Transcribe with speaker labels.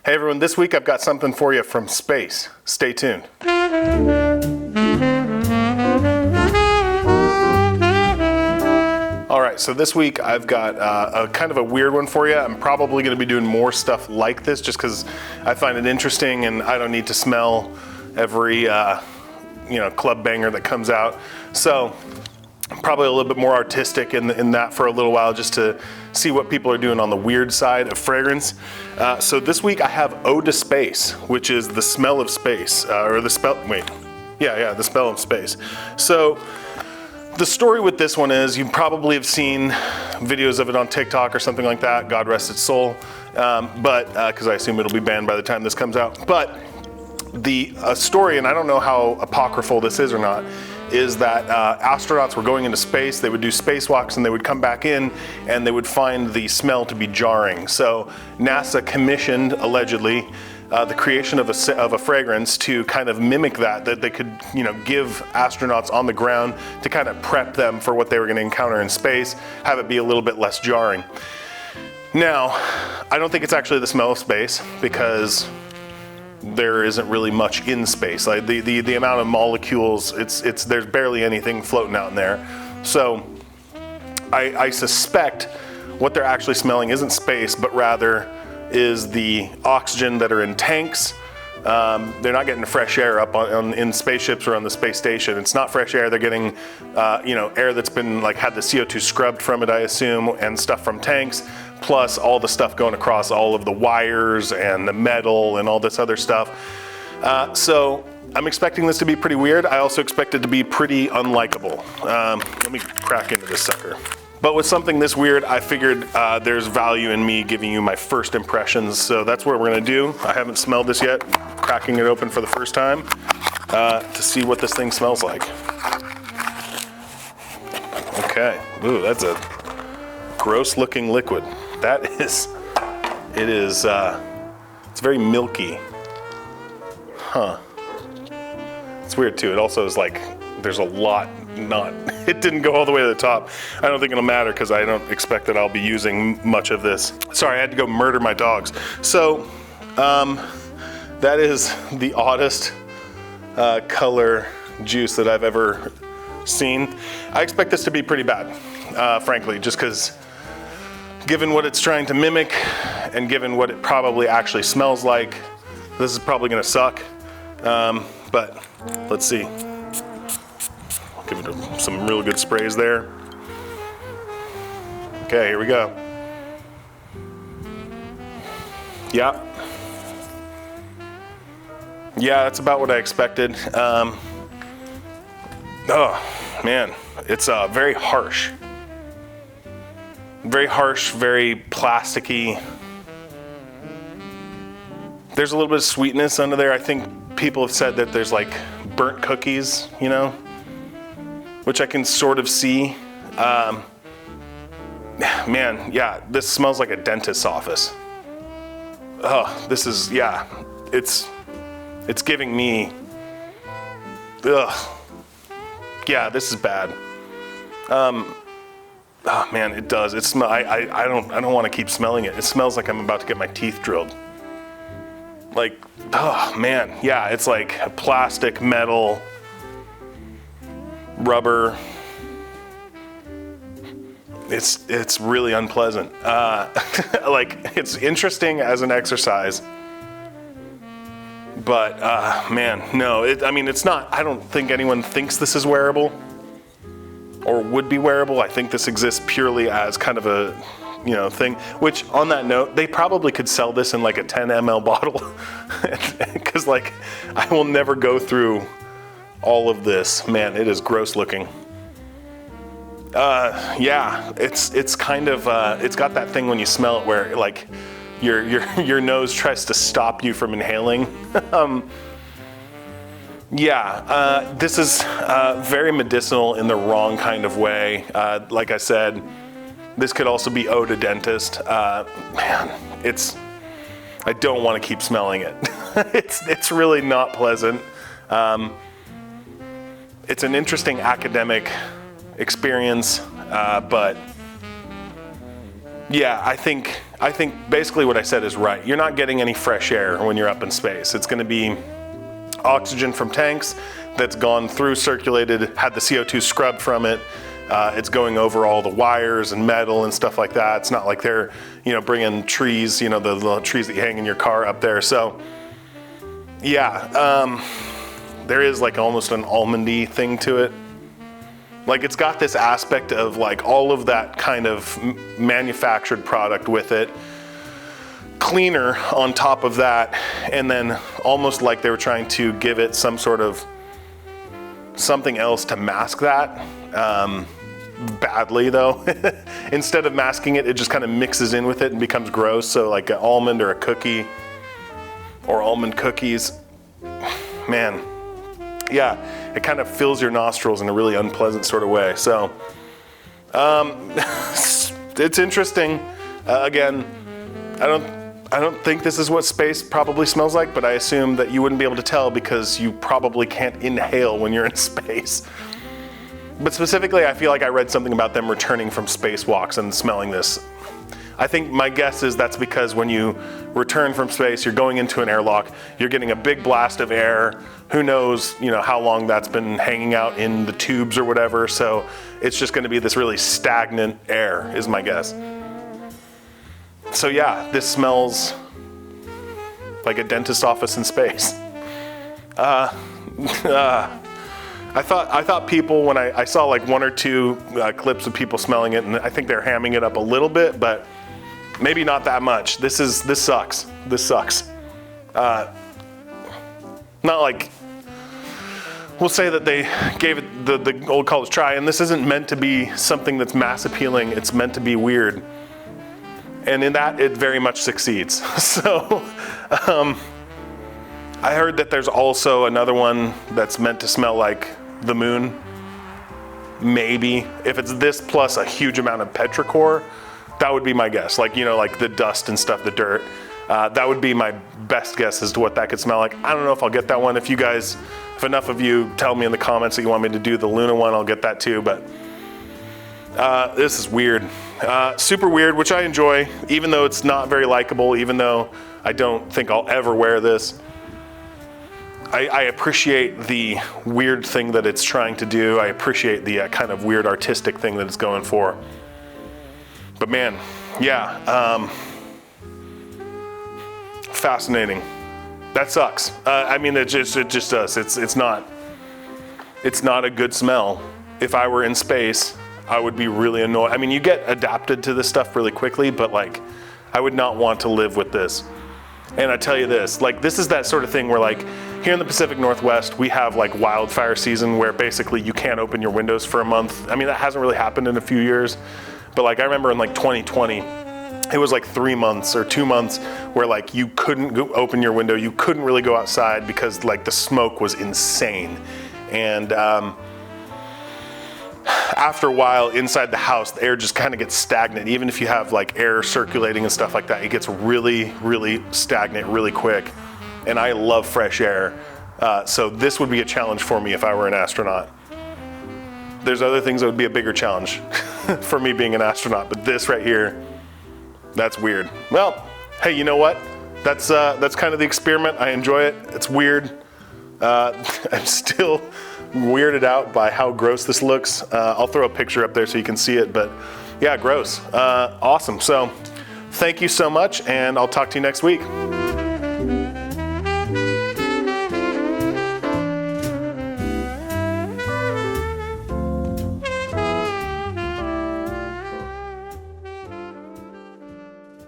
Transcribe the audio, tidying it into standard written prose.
Speaker 1: Hey everyone, this week I've got something for you from space. Stay tuned. All right, so this week I've got a kind of a weird one for you. I'm probably going to be doing more stuff like this just because I find it interesting and I don't need to smell every club banger that comes out. So probably a little bit more artistic in that for a little while, just to see what people are doing on the weird side of fragrance. So this week I have Ode to Space, which is the smell of space, the smell of space. So the story with this one is you probably have seen videos of it on TikTok or something like that, God rest its soul, but because I assume it'll be banned by the time this comes out. But the story, and I don't know how apocryphal this is or not, is that astronauts were going into space, they would do spacewalks and they would come back in and they would find the smell to be jarring. So NASA commissioned, allegedly, the creation of a fragrance to kind of mimic that they could give astronauts on the ground to kind of prep them for what they were going to encounter in space, have it be a little bit less jarring. Now, I don't think it's actually the smell of space because there isn't really much in space. Like the amount of molecules, there's barely anything floating out in there. So I suspect what they're actually smelling isn't space, but rather is the oxygen that are in tanks. They're not getting fresh air up in spaceships or on the space station. It's not fresh air. They're getting air that's been had the CO2 scrubbed from it, I assume, and stuff from tanks, plus all the stuff going across all of the wires and the metal and all this other stuff. So I'm expecting this to be pretty weird. I also expect it to be pretty unlikable. Let me crack into this sucker. But with something this weird, I figured there's value in me giving you my first impressions. So that's what we're gonna do. I haven't smelled this yet. Cracking it open for the first time to see what this thing smells like. Okay, ooh, that's a gross looking liquid. It's very milky. Huh. It's weird too. It also is there's a lot it didn't go all the way to the top. I don't think it'll matter because I don't expect that I'll be using much of this. Sorry, I had to go murder my dogs. So, that is the oddest color juice that I've ever seen. I expect this to be pretty bad, frankly, just because given what it's trying to mimic and given what it probably actually smells like, this is probably gonna suck. But let's see. Give it some real good sprays there. Okay, here we go. Yeah, that's about what I expected. Oh man, it's very harsh. Very harsh, very plasticky. There's a little bit of sweetness under there. I think people have said that there's burnt cookies, which I can sort of see. Man, yeah, this smells like a dentist's office. Oh, this is, yeah, it's giving me, ugh. Yeah, this is bad. Oh man, it does. It smell. I don't want to keep smelling it. It smells like I'm about to get my teeth drilled. Oh man, yeah, it's like plastic, metal, rubber. It's really unpleasant. It's interesting as an exercise, but man, no. It's not. I don't think anyone thinks this is wearable or would be wearable. I think this exists purely as kind of a thing, which on that note, they probably could sell this in a 10 ml bottle because I will never go through all of this. Man, it is gross looking. Yeah, it's kind of, it's got that thing when you smell it where your nose tries to stop you from inhaling. This is very medicinal in the wrong kind of way. Like I said, this could also be ode to dentist. Man, I don't want to keep smelling it. It's really not pleasant. It's an interesting academic experience, but yeah, I think I think basically what I said is right. You're not getting any fresh air when you're up in space. It's going to be oxygen from tanks that's gone through, circulated, had the CO2 scrubbed from it. It's going over all the wires and metal and stuff like that. It's not like they're, bringing trees, the little trees that you hang in your car up there. So, yeah, there is like almost an almondy thing to it. Like it's got this aspect of like all of that kind of manufactured product with it, cleaner on top of that, and then almost like they were trying to give it some sort of something else to mask that. Badly though. Instead of masking it, it just kind of mixes in with it and becomes gross. So like an almond or a cookie or almond cookies, man, yeah, it kind of fills your nostrils in a really unpleasant sort of way. So it's interesting. Again, I don't think this is what space probably smells like, but I assume that you wouldn't be able to tell because you probably can't inhale when you're in space. But specifically, I feel like I read something about them returning from spacewalks and smelling this. I think my guess is that's because when you return from space, you're going into an airlock, you're getting a big blast of air. Who knows, how long that's been hanging out in the tubes or whatever. So it's just going to be this really stagnant air, is my guess. So yeah, this smells like a dentist office in space. I thought people, when I saw like one or two clips of people smelling it, and I think they're hamming it up a little bit, but maybe not that much. This sucks. This sucks. Not like, we'll say that they gave it the old college try, and this isn't meant to be something that's mass appealing. It's meant to be weird. And in that, it very much succeeds. So, I heard that there's also another one that's meant to smell like the moon. Maybe. If it's this plus a huge amount of petrichor, that would be my guess. Like, like the dust and stuff, the dirt. That would be my best guess as to what that could smell like. I don't know if I'll get that one. If enough of you tell me in the comments that you want me to do the Luna one, I'll get that too. But this is weird. Super weird, which I enjoy, even though it's not very likable, even though I don't think I'll ever wear this. I appreciate the weird thing that it's trying to do. I appreciate the kind of weird artistic thing that it's going for. But man, yeah, fascinating. That sucks. I mean, it just does. It's not a good smell. If I were in space, I would be really annoyed. I mean, you get adapted to this stuff really quickly, but like, I would not want to live with this. And I tell you this, like, this is that sort of thing where like, here in the Pacific Northwest, we have like wildfire season where basically you can't open your windows for a month. I mean, that hasn't really happened in a few years, but like I remember in like 2020, it was like 3 months or 2 months where like you couldn't open your window, you couldn't really go outside because like the smoke was insane. And after a while inside the house, the air just kind of gets stagnant. Even if you have like air circulating and stuff like that, it gets really, really stagnant really quick. And I love fresh air. So this would be a challenge for me if I were an astronaut. There's other things that would be a bigger challenge for me being an astronaut, but this right here, that's weird. Well, hey, you know what? That's kind of the experiment. I enjoy it. It's weird. I'm still weirded out by how gross this looks. I'll throw a picture up there so you can see it, but yeah, gross. Awesome. So thank you so much, and I'll talk to you next week.